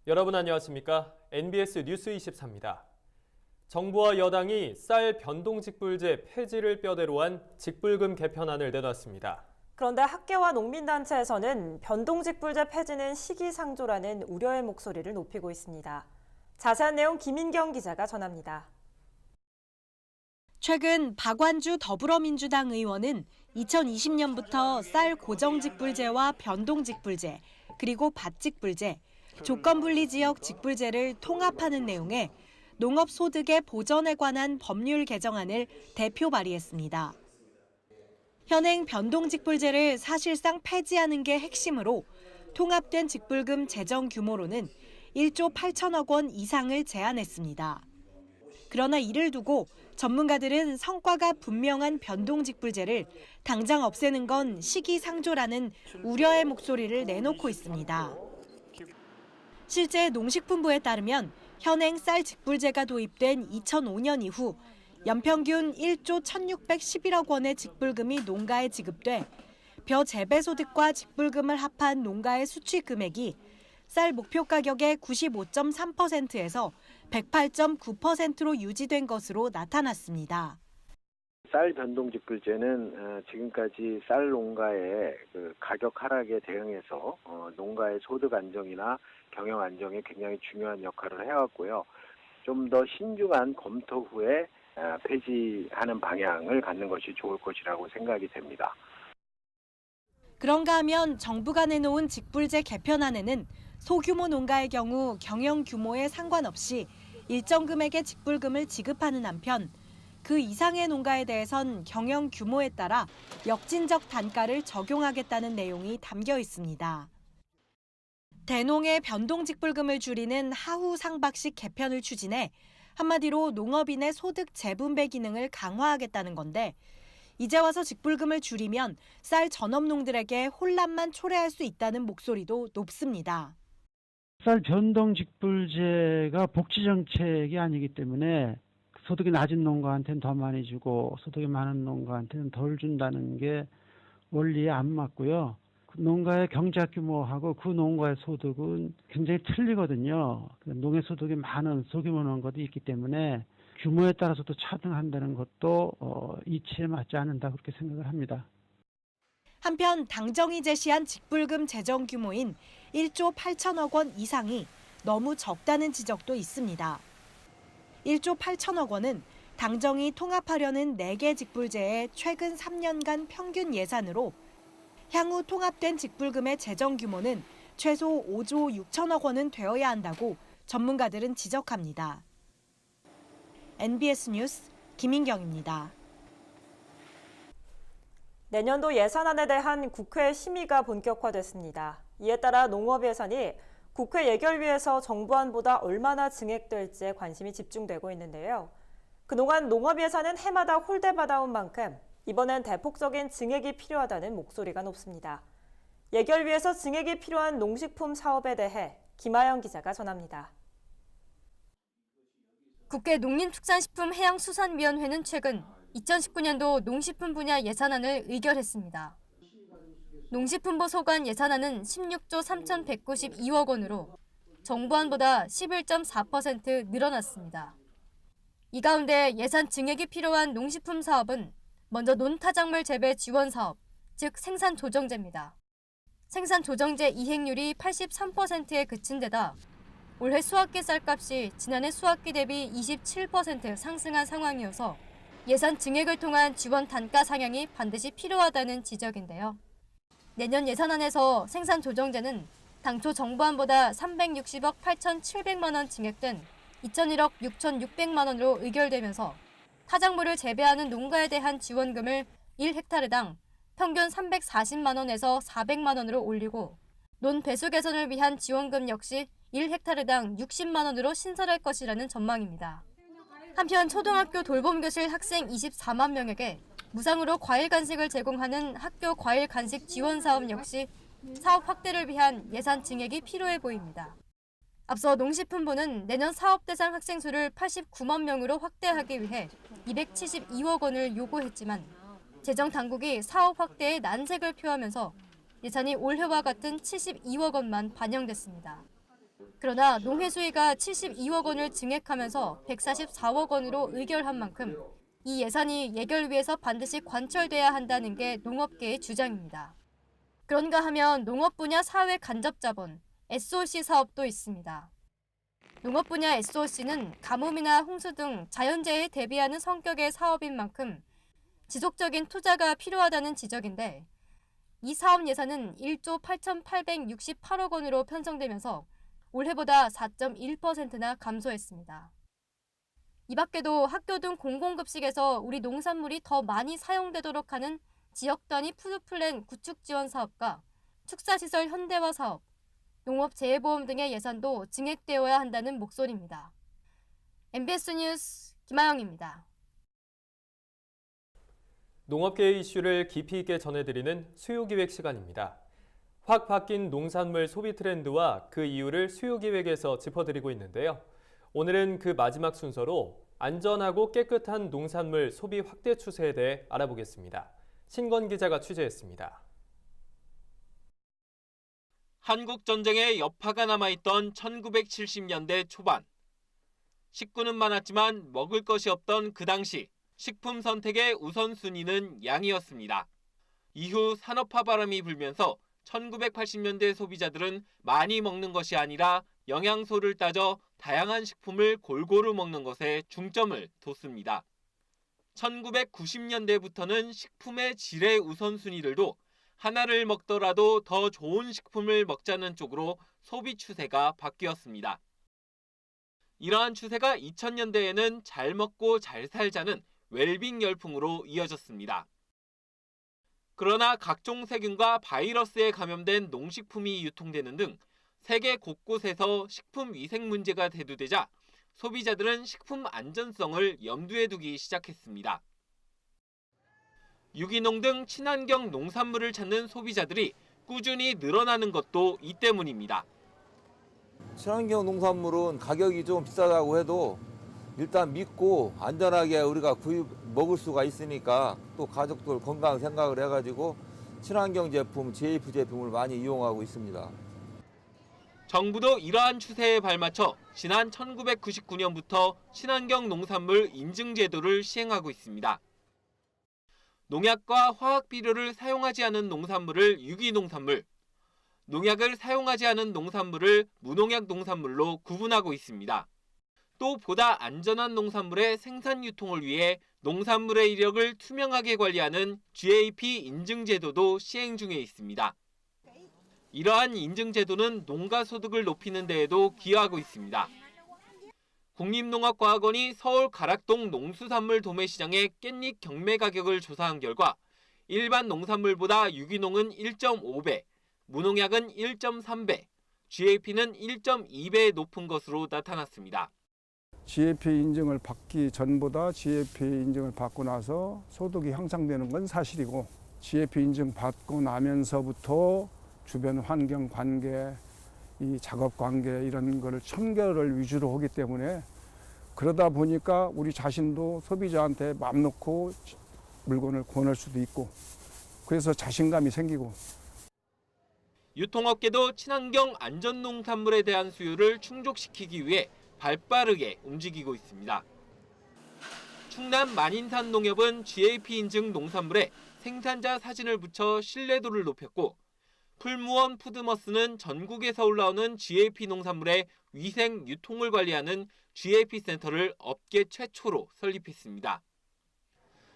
여러분 안녕하십니까? NBS 뉴스 24입니다. 정부와 여당이 쌀 변동직불제 폐지를 뼈대로 한 직불금 개편안을 내놨습니다. 그런데 학계와 농민단체에서는 변동직불제 폐지는 시기상조라는 우려의 목소리를 높이고 있습니다. 자세한 내용 김인경 기자가 전합니다. 최근 박완주 더불어민주당 의원은 2020년부터 쌀 고정직불제와 변동직불제, 그리고 밭직불제, 조건분리지역 직불제를 통합하는 내용의 농업소득의 보전에 관한 법률 개정안을 대표 발의했습니다. 현행 변동직불제를 사실상 폐지하는 게 핵심으로 통합된 직불금 재정 규모로는 1조 8천억 원 이상을 제한했습니다. 그러나 이를 두고 전문가들은 성과가 분명한 변동직불제를 당장 없애는 건 시기상조라는 우려의 목소리를 내놓고 있습니다. 실제 농식품부에 따르면 현행 쌀 직불제가 도입된 2005년 이후 연평균 1조 1,611억 원의 직불금이 농가에 지급돼 벼 재배 소득과 직불금을 합한 농가의 수취 금액이 쌀 목표 가격의 95.3%에서 108.9%로 유지된 것으로 나타났습니다. 쌀 변동직불제는 지금까지 쌀 농가의 가격 하락에 대응해서 농가의 소득 안정이나 경영 안정에 굉장히 중요한 역할을 해왔고요. 좀 더 신중한 검토 후에 폐지하는 방향을 갖는 것이 좋을 것이라고 생각이 됩니다. 그런가 하면 정부가 내놓은 직불제 개편안에는 소규모 농가의 경우 경영 규모에 상관없이 일정 금액의 직불금을 지급하는 한편 그 이상의 농가에 대해선 경영 규모에 따라 역진적 단가를 적용하겠다는 내용이 담겨 있습니다. 대농의 변동직불금을 줄이는 하후 상박식 개편을 추진해 한마디로 농업인의 소득 재분배 기능을 강화하겠다는 건데 이제 와서 직불금을 줄이면 쌀 전업농들에게 혼란만 초래할 수 있다는 목소리도 높습니다. 쌀 변동직불제가 복지정책이 아니기 때문에 소득이 낮은 농가한테는 더 많이 주고 소득이 많은 농가한테는 덜 준다는 게 원리에 안 맞고요. 그 농가의 경제학 규모하고 그 농가의 소득은 굉장히 틀리거든요. 농의 소득이 많은 소규모 농가도 있기 때문에 규모에 따라서도 차등한다는 것도 이치에 맞지 않는다 그렇게 생각을 합니다. 한편 당정이 제시한 직불금 재정 규모인 1조 8천억 원 이상이 너무 적다는 지적도 있습니다. 1조 8천억 원은 당정이 통합하려는 4개 직불제의 최근 3년간 평균 예산으로 향후 통합된 직불금의 재정 규모는 최소 5조 6천억 원은 되어야 한다고 전문가들은 지적합니다. NBS 뉴스 김인경입니다. 내년도 예산안에 대한 국회 심의가 본격화됐습니다. 이에 따라 농업 예산이 국회 예결위에서 정부안보다 얼마나 증액될지에 관심이 집중되고 있는데요. 그동안 농업 예산은 해마다 홀대받아온 만큼 이번엔 대폭적인 증액이 필요하다는 목소리가 높습니다. 예결위에서 증액이 필요한 농식품 사업에 대해 김아영 기자가 전합니다. 국회 농림축산식품해양수산위원회는 최근 2019년도 농식품 분야 예산안을 의결했습니다. 농식품부 소관 예산안은 16조 3,192억 원으로 정부안보다 11.4% 늘어났습니다. 이 가운데 예산 증액이 필요한 농식품 사업은 먼저 논타작물 재배 지원 사업, 즉 생산조정제입니다. 생산조정제 이행률이 83%에 그친 데다 올해 수확기 쌀값이 지난해 수확기 대비 27% 상승한 상황이어서 예산 증액을 통한 지원 단가 상향이 반드시 필요하다는 지적인데요. 내년 예산안에서 생산조정제는 당초 정부안보다 360억 8,700만 원 증액된 2001억 6,600만 원으로 의결되면서 타작물을 재배하는 농가에 대한 지원금을 1헥타르당 평균 340만 원에서 400만 원으로 올리고 논 배수 개선을 위한 지원금 역시 1헥타르당 60만 원으로 신설할 것이라는 전망입니다. 한편 초등학교 돌봄교실 학생 24만 명에게 무상으로 과일 간식을 제공하는 학교 과일 간식 지원 사업 역시 사업 확대를 위한 예산 증액이 필요해 보입니다. 앞서 농식품부는 내년 사업 대상 학생 수를 89만 명으로 확대하기 위해 272억 원을 요구했지만 재정 당국이 사업 확대에 난색을 표하면서 예산이 올해와 같은 72억 원만 반영됐습니다. 그러나 농해 수위가 72억 원을 증액하면서 144억 원으로 의결한 만큼 이 예산이 예결위에서 반드시 관철돼야 한다는 게 농업계의 주장입니다. 그런가 하면 농업 분야 사회 간접 자본, SOC 사업도 있습니다. 농업 분야 SOC는 가뭄이나 홍수 등 자연재해에 대비하는 성격의 사업인 만큼 지속적인 투자가 필요하다는 지적인데 이 사업 예산은 1조 8,868억 원으로 편성되면서 올해보다 4.1%나 감소했습니다. 이 밖에도 학교 등 공공급식에서 우리 농산물이 더 많이 사용되도록 하는 지역 단위 푸드플랜 구축 지원 사업과 축사시설 현대화 사업, 농업재해보험 등의 예산도 증액되어야 한다는 목소리입니다. MBS 뉴스 김아영입니다. 농업계의 이슈를 깊이 있게 전해드리는 수요기획 시간입니다. 확 바뀐 농산물 소비 트렌드와 그 이유를 수요기획에서 짚어드리고 있는데요. 오늘은 그 마지막 순서로 안전하고 깨끗한 농산물 소비 확대 추세에 대해 알아보겠습니다. 신건 기자가 취재했습니다. 한국전쟁의 여파가 남아있던 1970년대 초반. 식구는 많았지만 먹을 것이 없던 그 당시 식품 선택의 우선순위는 양이었습니다. 이후 산업화 바람이 불면서 1980년대 소비자들은 많이 먹는 것이 아니라 영양소를 따져 다양한 식품을 골고루 먹는 것에 중점을 뒀습니다. 1990년대부터는 식품의 질의 우선순위를 둬 하나를 먹더라도 더 좋은 식품을 먹자는 쪽으로 소비 추세가 바뀌었습니다. 이러한 추세가 2000년대에는 잘 먹고 잘 살자는 웰빙 열풍으로 이어졌습니다. 그러나 각종 세균과 바이러스에 감염된 농식품이 유통되는 등 세계 곳곳에서 식품 위생 문제가 대두되자 소비자들은 식품 안전성을 염두에 두기 시작했습니다. 유기농 등 친환경 농산물을 찾는 소비자들이 꾸준히 늘어나는 것도 이 때문입니다. 친환경 농산물은 가격이 좀 비싸다고 해도 일단 믿고 안전하게 우리가 먹을 수가 있으니까 또 가족들 건강 생각을 해가지고 친환경 제품, GAP 제품을 많이 이용하고 있습니다. 정부도 이러한 추세에 발맞춰 지난 1999년부터 친환경 농산물 인증 제도를 시행하고 있습니다. 농약과 화학 비료를 사용하지 않은 농산물을 유기농산물, 농약을 사용하지 않은 농산물을 무농약 농산물로 구분하고 있습니다. 또 보다 안전한 농산물의 생산 유통을 위해 농산물의 이력을 투명하게 관리하는 GAP 인증 제도도 시행 중에 있습니다. 이러한 인증 제도는 농가 소득을 높이는 데에도 기여하고 있습니다. 국립농업과학원이 서울 가락동 농수산물 도매시장의 깻잎 경매 가격을 조사한 결과 일반 농산물보다 유기농은 1.5배, 무농약은 1.3배, GAP는 1.2배 높은 것으로 나타났습니다. GAP 인증을 받기 전보다 GAP 인증을 받고 나서 소득이 향상되는 건 사실이고 GAP 인증 받고 나면서부터 주변 환경 관계, 이 작업 관계 이런 거를 첨결을 위주로 하기 때문에 그러다 보니까 우리 자신도 소비자한테 맘 놓고 물건을 권할 수도 있고 그래서 자신감이 생기고 유통업계도 친환경 안전농산물에 대한 수요를 충족시키기 위해 발빠르게 움직이고 있습니다. 충남 만인산 농협은 GAP 인증 농산물에 생산자 사진을 붙여 신뢰도를 높였고 풀무원 푸드머스는 전국에서 올라오는 GAP 농산물의 위생 유통을 관리하는 GAP 센터를 업계 최초로 설립했습니다.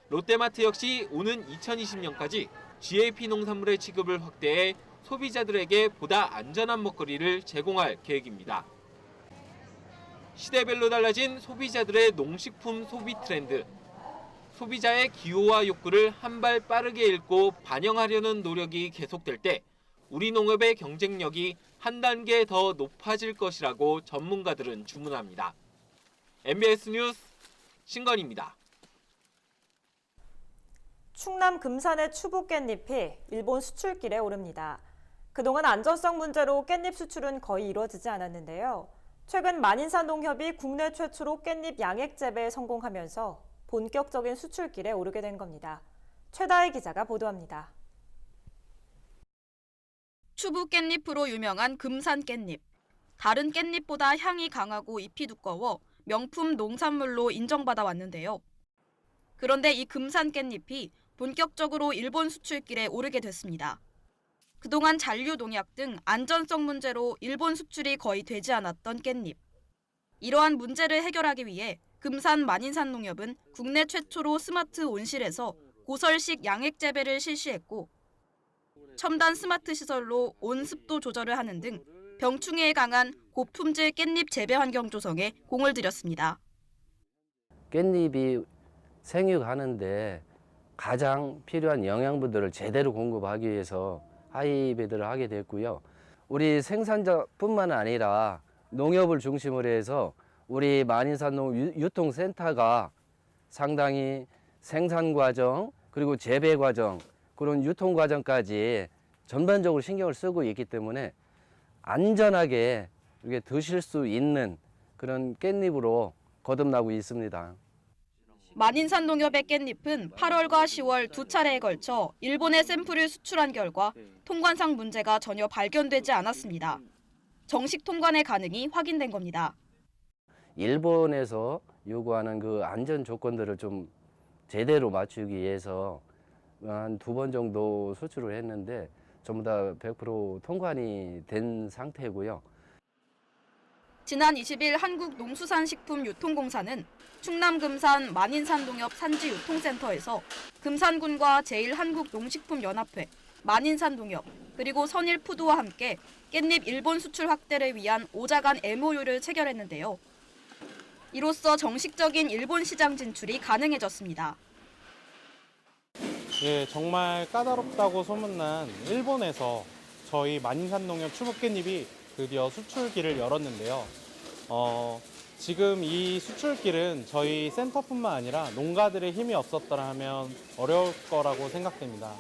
롯데마트 역시 오는 2020년까지 GAP 농산물의 취급을 확대해 소비자들에게 보다 안전한 먹거리를 제공할 계획입니다. 시대별로 달라진 소비자들의 농식품 소비 트렌드. 소비자의 기호와 욕구를 한 발 빠르게 읽고 반영하려는 노력이 계속될 때 우리 농업의 경쟁력이 한 단계 더 높아질 것이라고 전문가들은 주문합니다. MBS 뉴스 신건입니다. 충남 금산의 추부 깻잎이 일본 수출길에 오릅니다. 그동안 안전성 문제로 깻잎 수출은 거의 이루어지지 않았는데요. 최근 만인산 농협이 국내 최초로 깻잎 양액 재배에 성공하면서 본격적인 수출길에 오르게 된 겁니다. 최다혜 기자가 보도합니다. 추부 깻잎으로 유명한 금산 깻잎. 다른 깻잎보다 향이 강하고 잎이 두꺼워 명품 농산물로 인정받아 왔는데요. 그런데 이 금산 깻잎이 본격적으로 일본 수출길에 오르게 됐습니다. 그동안 잔류 농약 등 안전성 문제로 일본 수출이 거의 되지 않았던 깻잎. 이러한 문제를 해결하기 위해 금산 만인산 농협은 국내 최초로 스마트 온실에서 고설식 양액 재배를 실시했고 첨단 스마트 시설로 온습도 조절을 하는 등 병충해에 강한 고품질 깻잎 재배 환경 조성에 공을 들였습니다. 깻잎이 생육하는데 가장 필요한 영양분들을 제대로 공급하기 위해서 하이브리드를 하게 됐고요. 우리 생산자뿐만 아니라 농협을 중심으로 해서 우리 만인산 유통센터가 상당히 생산 과정 그리고 재배 과정 그런 유통 과정까지 전반적으로 신경을 쓰고 있기 때문에 안전하게 이렇게 드실 수 있는 그런 깻잎으로 거듭나고 있습니다. 만인산 농협의 깻잎은 8월과 10월 두 차례에 걸쳐 일본에 샘플을 수출한 결과 통관상 문제가 전혀 발견되지 않았습니다. 정식 통관의 가능이 확인된 겁니다. 일본에서 요구하는 그 안전 조건들을 좀 제대로 맞추기 위해서 한 2번 정도 수출을 했는데 전부 다 100% 통관이 된 상태고요. 지난 20일 한국농수산식품유통공사는 충남 금산 만인산 농협 산지유통센터에서 금산군과 제1한국농식품연합회, 만인산 농협, 그리고 선일푸드와 함께 깻잎 일본 수출 확대를 위한 5자 간 MOU를 체결했는데요. 이로써 정식적인 일본 시장 진출이 가능해졌습니다. 예, 정말 까다롭다고 소문난 일본에서 저희 만인산 농협 추부 깻잎이 드디어 수출길을 열었는데요. 지금 이 수출길은 저희 센터뿐만 아니라 농가들의 힘이 없었더라면 어려울 거라고 생각됩니다.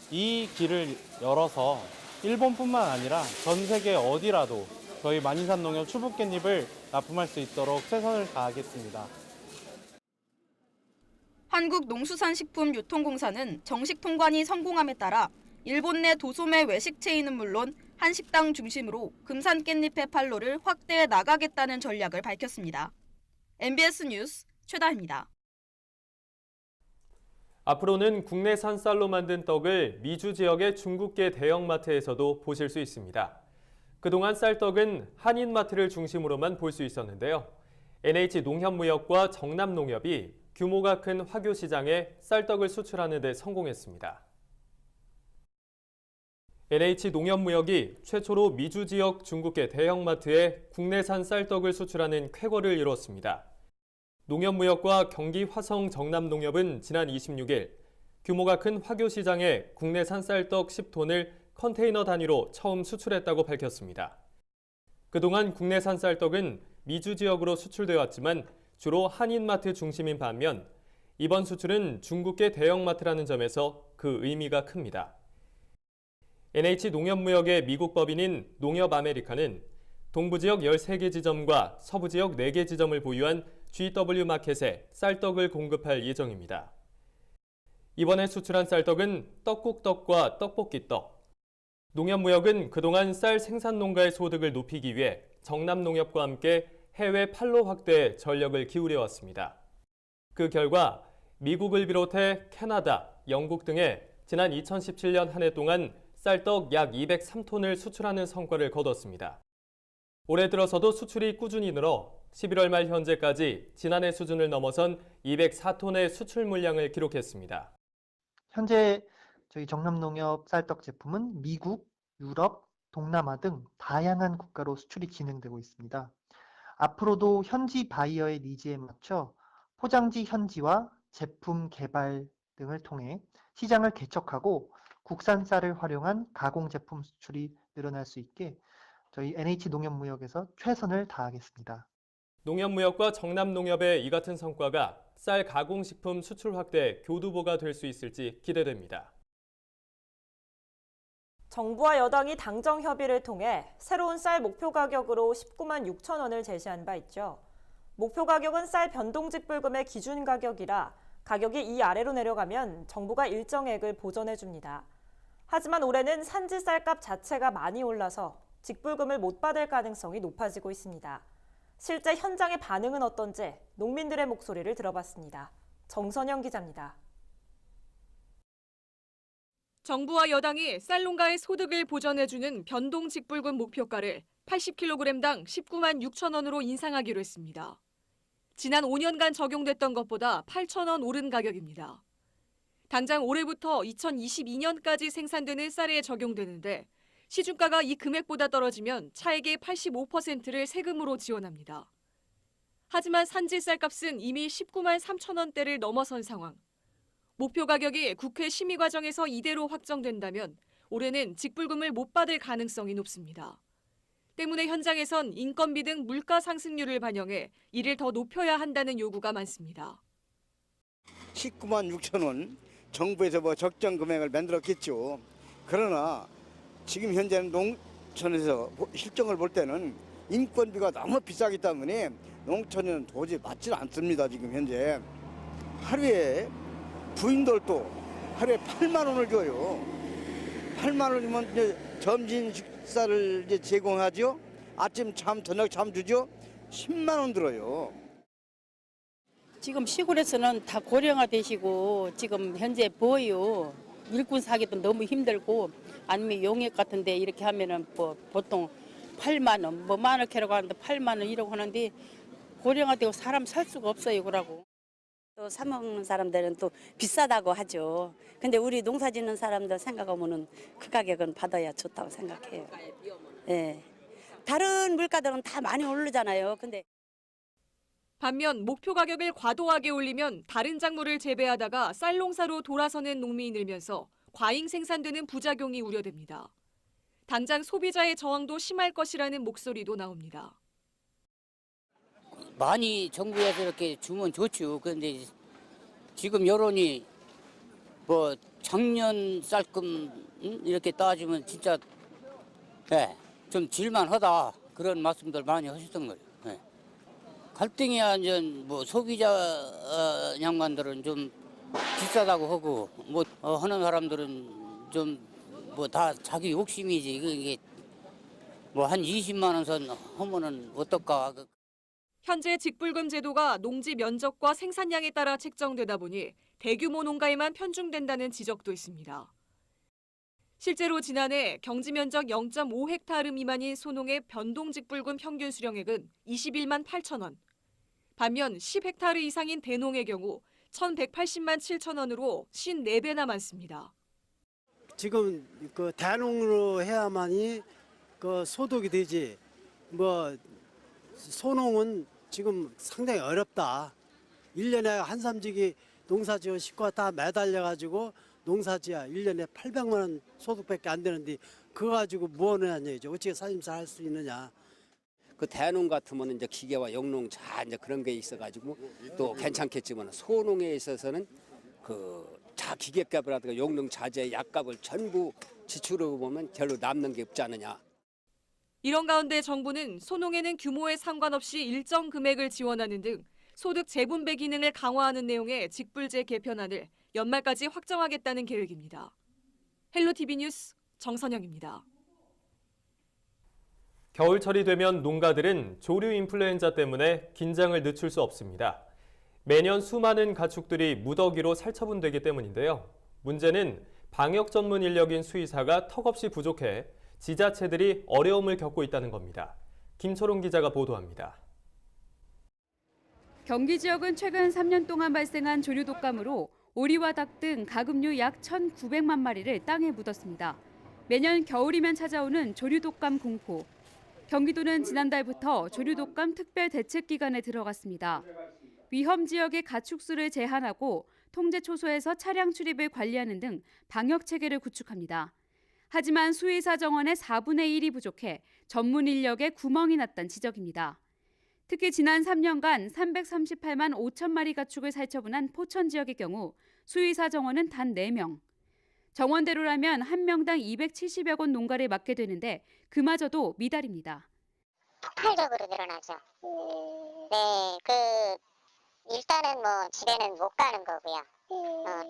이 길을 열어서 일본뿐만 아니라 전 세계 어디라도 저희 만인산 농협 추부 깻잎을 납품할 수 있도록 최선을 다하겠습니다. 한국농수산식품유통공사는 정식 통관이 성공함에 따라 일본 내 도소매 외식 체인은 물론 한식당 중심으로 금산 깻잎의 판로를 확대해 나가겠다는 전략을 밝혔습니다. MBS 뉴스 최다혜입니다. 앞으로는 국내산 쌀로 만든 떡을 미주 지역의 중국계 대형마트에서도 보실 수 있습니다. 그동안 쌀떡은 한인마트를 중심으로만 볼 수 있었는데요. NH농협무역과 정남농협이 규모가 큰 화교시장에 쌀떡을 수출하는 데 성공했습니다. NH농협무역이 최초로 미주 지역 중국계 대형마트에 국내산 쌀떡을 수출하는 쾌거를 이뤘습니다. 농협무역과 경기 화성 정남농협은 지난 26일 규모가 큰 화교시장에 국내산 쌀떡 10톤을 컨테이너 단위로 처음 수출했다고 밝혔습니다. 그동안 국내산 쌀떡은 미주 지역으로 수출되어 왔지만 주로 한인마트 중심인 반면 이번 수출은 중국계 대형마트라는 점에서 그 의미가 큽니다. NH농협무역의 미국 법인인 농협아메리카는 동부지역 13개 지점과 서부지역 4개 지점을 보유한 GW마켓에 쌀떡을 공급할 예정입니다. 이번에 수출한 쌀떡은 떡국떡과 떡볶이떡. 농협무역은 그동안 쌀 생산 농가의 소득을 높이기 위해 정남농협과 함께 해외 판로 확대에 전력을 기울여왔습니다. 그 결과 미국을 비롯해 캐나다, 영국 등에 지난 2017년 한 해 동안 쌀떡 약 203톤을 수출하는 성과를 거뒀습니다. 올해 들어서도 수출이 꾸준히 늘어 11월 말 현재까지 지난해 수준을 넘어선 204톤의 수출 물량을 기록했습니다. 현재 저희 정남농협 쌀떡 제품은 미국, 유럽, 동남아 등 다양한 국가로 수출이 진행되고 있습니다. 앞으로도 현지 바이어의 니즈에 맞춰 포장지 현지화, 제품 개발 등을 통해 시장을 개척하고 국산 쌀을 활용한 가공 제품 수출이 늘어날 수 있게 저희 NH농협무역에서 최선을 다하겠습니다. 농협무역과 정남농협의 이 같은 성과가 쌀 가공식품 수출 확대 교두보가 될 수 있을지 기대됩니다. 정부와 여당이 당정 협의를 통해 새로운 쌀 목표 가격으로 19만 6천 원을 제시한 바 있죠. 목표 가격은 쌀 변동직불금의 기준 가격이라 가격이 이 아래로 내려가면 정부가 일정액을 보전해 줍니다. 하지만 올해는 산지 쌀값 자체가 많이 올라서 직불금을 못 받을 가능성이 높아지고 있습니다. 실제 현장의 반응은 어떤지 농민들의 목소리를 들어봤습니다. 정선영 기자입니다. 정부와 여당이 쌀농가의 소득을 보전해주는 변동 직불금 목표가를 80kg당 19만 6천 원으로 인상하기로 했습니다. 지난 5년간 적용됐던 것보다 8천 원 오른 가격입니다. 당장 올해부터 2022년까지 생산되는 쌀에 적용되는데 시중가가 이 금액보다 떨어지면 차액의 85%를 세금으로 지원합니다. 하지만 산지 쌀값은 이미 19만 3천 원대를 넘어선 상황. 목표 가격이 국회 심의 과정에서 이대로 확정된다면 올해는 직불금을 못 받을 가능성이 높습니다. 때문에 현장에선 인건비 등 물가 상승률을 반영해 이를 더 높여야 한다는 요구가 많습니다. 19만 6천 원 정부에서 뭐 적정 금액을 만들었겠죠. 그러나 지금 현재는 농촌에서 실정을 볼 때는 인건비가 너무 비싸기 때문에 농촌에는 도저히 맞지 않습니다. 지금 현재 하루에 부인들도 하루에 8만 원을 줘요. 8만 원이면 이제 점심 식사를 이제 제공하죠. 아침 참 저녁 참 주죠. 10만 원 들어요. 지금 시골에서는 다 고령화 되시고 지금 현재 뭐요 일꾼 사기도 너무 힘들고 아니면 용역 같은데 이렇게 하면은 뭐 보통 8만 원, 뭐 만 원 캐라고 하는데 8만 원 이러고 하는데 고령화되고 사람 살 수가 없어요, 그러고. 또 사 먹는 사람들은 또 비싸다고 하죠. 근데 우리 농사 짓는 사람들 생각하면은 그 가격은 받아야 좋다고 생각해요. 예. 다른 물가들은 다 많이 오르잖아요. 근데 반면 목표 가격을 과도하게 올리면 다른 작물을 재배하다가 쌀 농사로 돌아서는 농민이 늘면서 과잉 생산되는 부작용이 우려됩니다. 당장 소비자의 저항도 심할 것이라는 목소리도 나옵니다. 많이 정부에서 이렇게 주면 좋죠. 그런데 지금 여론이 뭐 작년 쌀금 이렇게 따지면 진짜 좀 질만하다 그런 말씀들 많이 하셨던 거예요. 갈등이 완전 뭐 소비자 양반들은 좀 비싸다고 하고 뭐 하는 사람들은 좀 뭐 다 자기 욕심이지 이게 뭐 한 20만 원 선 하면은 어떨까? 현재 직불금 제도가 농지 면적과 생산량에 따라 책정되다 보니 대규모 농가에만 편중된다는 지적도 있습니다. 실제로 지난해 경지 면적 0.5헥타르 미만인 소농의 변동 직불금 평균 수령액은 21만 8천 원. 반면 10헥타르 이상인 대농의 경우 1,180만 7천 원으로 54배나 많습니다. 지금 그 대농으로 해야만이 그 소득이 되지. 뭐 소농은 지금 상당히 어렵다. 1년에 한삼지기 농사지어 식구가 다 매달려가지고 농사지야 1년에 800만 원 소득밖에 안 되는데 그거 가지고 뭐 하느냐 얘기죠. 어떻게 살림살 할 수 있느냐. 그 대농 같으면 이제 기계와 영농자 이제 그런 게 있어가지고 또 괜찮겠지만 소농에 있어서는 그 자 기계값이라든가 영농 자재 약값을 전부 지출하고 보면 별로 남는 게 없지 않느냐. 이런 가운데 정부는 소농에는 규모에 상관없이 일정 금액을 지원하는 등 소득 재분배 기능을 강화하는 내용의 직불제 개편안을 연말까지 확정하겠다는 계획입니다. 헬로티비 뉴스 정선영입니다. 겨울철이 되면 농가들은 조류 인플루엔자 때문에 긴장을 늦출 수 없습니다. 매년 수많은 가축들이 무더기로 살처분되기 때문인데요. 문제는 방역 전문 인력인 수의사가 턱없이 부족해 지자체들이 어려움을 겪고 있다는 겁니다. 김초롱 기자가 보도합니다. 경기 지역은 최근 3년 동안 발생한 조류 독감으로 오리와 닭 등 가금류 약 1,900만 마리를 땅에 묻었습니다. 매년 겨울이면 찾아오는 조류 독감 공포. 경기도는 지난달부터 조류 독감 특별 대책 기간에 들어갔습니다. 위험 지역의 가축수를 제한하고 통제 초소에서 차량 출입을 관리하는 등 방역 체계를 구축합니다. 하지만 수의사 정원의 4분의 1이 부족해 전문 인력에 구멍이 났다는 지적입니다. 특히 지난 3년간 338만 5천 마리 가축을 살처분한 포천 지역의 경우 수의사 정원은 단 4명. 정원대로라면 한 명당 270여 곳 농가를 맡게 되는데 그마저도 미달입니다. 폭발적으로 늘어나죠. 네, 일단은 뭐 집에는 못 가는 거고요.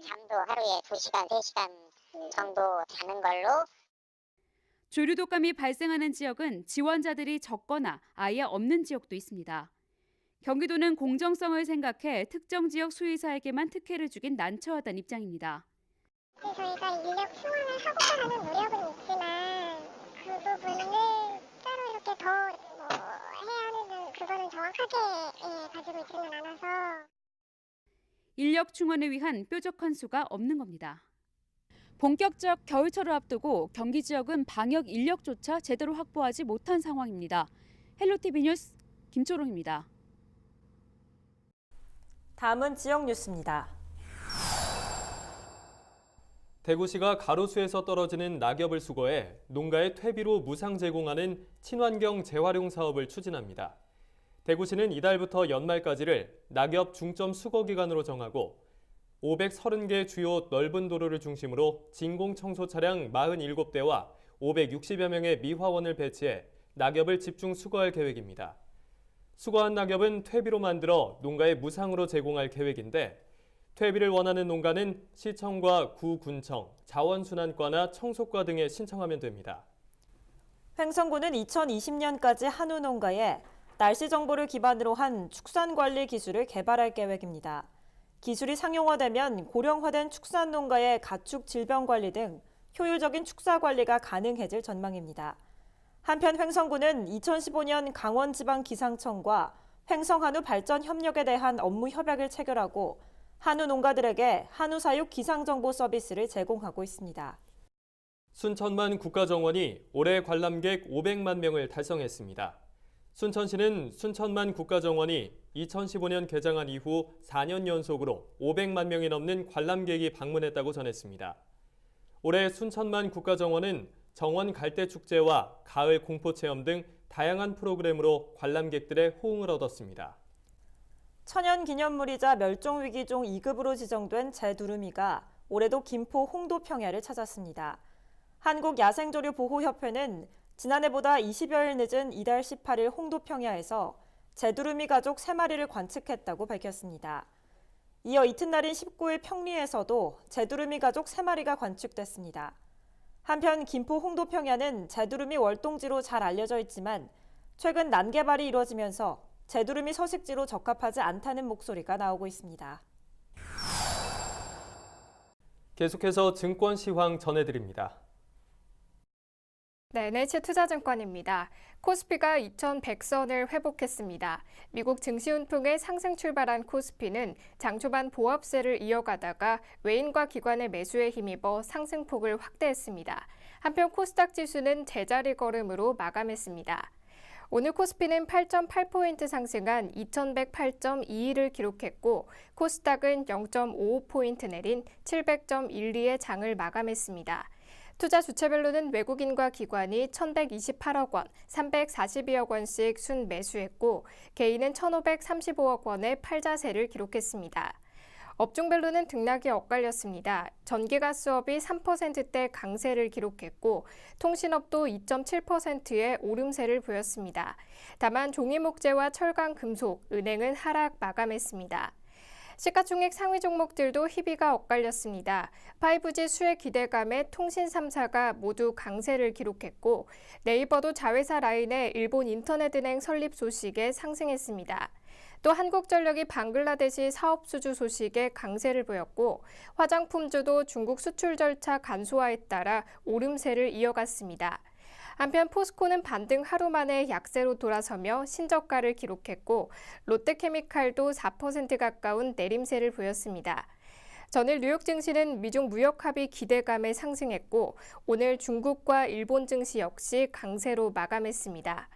잠도 하루에 2시간, 3시간 정도 자는 걸로. 조류독감이 발생하는 지역은 지원자들이 적거나 아예 없는 지역도 있습니다. 경기도는 공정성을 생각해 특정 지역 수의사에게만 특혜를 주긴 난처하다는 입장입니다. 저희가 인력 충원을 하고자 하는 노력은 있지만 그 부분을 따로 이렇게 더 해야 하는 그거는 정확하게 가지고 있지는 않아서 인력 충원을 위한 뾰족한 수가 없는 겁니다. 본격적 겨울철을 앞두고 경기 지역은 방역 인력조차 제대로 확보하지 못한 상황입니다. 헬로티비 뉴스 김초롱입니다. 다음은 지역 뉴스입니다. 대구시가 가로수에서 떨어지는 낙엽을 수거해 농가에 퇴비로 무상 제공하는 친환경 재활용 사업을 추진합니다. 대구시는 이달부터 연말까지를 낙엽 중점 수거 기간으로 정하고 530개 주요 넓은 도로를 중심으로 진공 청소 차량 47대와 560여 명의 미화원을 배치해 낙엽을 집중 수거할 계획입니다. 수거한 낙엽은 퇴비로 만들어 농가에 무상으로 제공할 계획인데 퇴비를 원하는 농가는 시청과 구군청, 자원순환과나 청소과 등에 신청하면 됩니다. 횡성군은 2020년까지 한우 농가에 날씨 정보를 기반으로 한 축산 관리 기술을 개발할 계획입니다. 기술이 상용화되면 고령화된 축산 농가의 가축 질병 관리 등 효율적인 축사 관리가 가능해질 전망입니다. 한편 횡성군은 2015년 강원지방기상청과 횡성한우 발전 협력에 대한 업무 협약을 체결하고 한우 농가들에게 한우 사육 기상정보 서비스를 제공하고 있습니다. 순천만 국가정원이 올해 관람객 500만 명을 달성했습니다. 순천시는 순천만 국가정원이 2015년 개장한 이후 4년 연속으로 500만 명이 넘는 관람객이 방문했다고 전했습니다. 올해 순천만 국가정원은 정원 갈대축제와 가을 공포체험 등 다양한 프로그램으로 관람객들의 호응을 얻었습니다. 천연기념물이자 멸종위기종 2급으로 지정된 제두루미가 올해도 김포 홍도평야를 찾았습니다. 한국야생조류보호협회는 지난해보다 20여일 늦은 이달 18일 홍도평야에서 제두루미 가족 3마리를 관측했다고 밝혔습니다. 이어 이튿날인 19일 평리에서도 제두루미 가족 3마리가 관측됐습니다. 한편 김포 홍도평야는 제두루미 월동지로 잘 알려져 있지만 최근 난개발이 이뤄지면서 제두루미 서식지로 적합하지 않다는 목소리가 나오고 있습니다. 계속해서 증권 시황 전해드립니다. 네, NH투자증권입니다. 코스피가 2100선을 회복했습니다. 미국 증시 운풍에 상승 출발한 코스피는 장 초반 보합세를 이어가다가 외인과 기관의 매수에 힘입어 상승폭을 확대했습니다. 한편 코스닥 지수는 제자리 걸음으로 마감했습니다. 오늘 코스피는 8.8포인트 상승한 2108.22를 기록했고 코스닥은 0.55포인트 내린 700.12의 장을 마감했습니다. 투자 주체별로는 외국인과 기관이 1,128억 원, 342억 원씩 순매수했고 개인은 1,535억 원의 팔자세를 기록했습니다. 업종별로는 등락이 엇갈렸습니다. 전기가스업이 3%대 강세를 기록했고 통신업도 2.7%의 오름세를 보였습니다. 다만 종이목재와 철강, 금속, 은행은 하락 마감했습니다. 시가총액 상위 종목들도 희비가 엇갈렸습니다. 5G 수혜 기대감에 통신 3사가 모두 강세를 기록했고 네이버도 자회사 라인의 일본 인터넷은행 설립 소식에 상승했습니다. 또 한국전력이 방글라데시 사업 수주 소식에 강세를 보였고 화장품주도 중국 수출 절차 간소화에 따라 오름세를 이어갔습니다. 한편 포스코는 반등 하루 만에 약세로 돌아서며 신저가를 기록했고 롯데케미칼도 4% 가까운 내림세를 보였습니다. 전일 뉴욕 증시는 미중 무역 합의 기대감에 상승했고 오늘 중국과 일본 증시 역시 강세로 마감했습니다.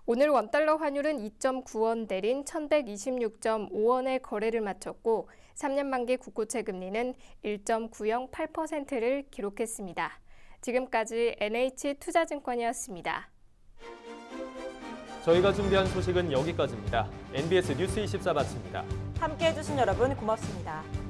오늘 원달러 환율은 2.9원 내린 1,126.5원의 거래를 마쳤고 3년 만기 국고채 금리는 1.908%를 기록했습니다. 지금까지 NH투자증권이었습니다. 저희가 준비한 소식은 여기까지입니다. NBS 뉴스 24 마칩니다. 함께해 주신 여러분 고맙습니다.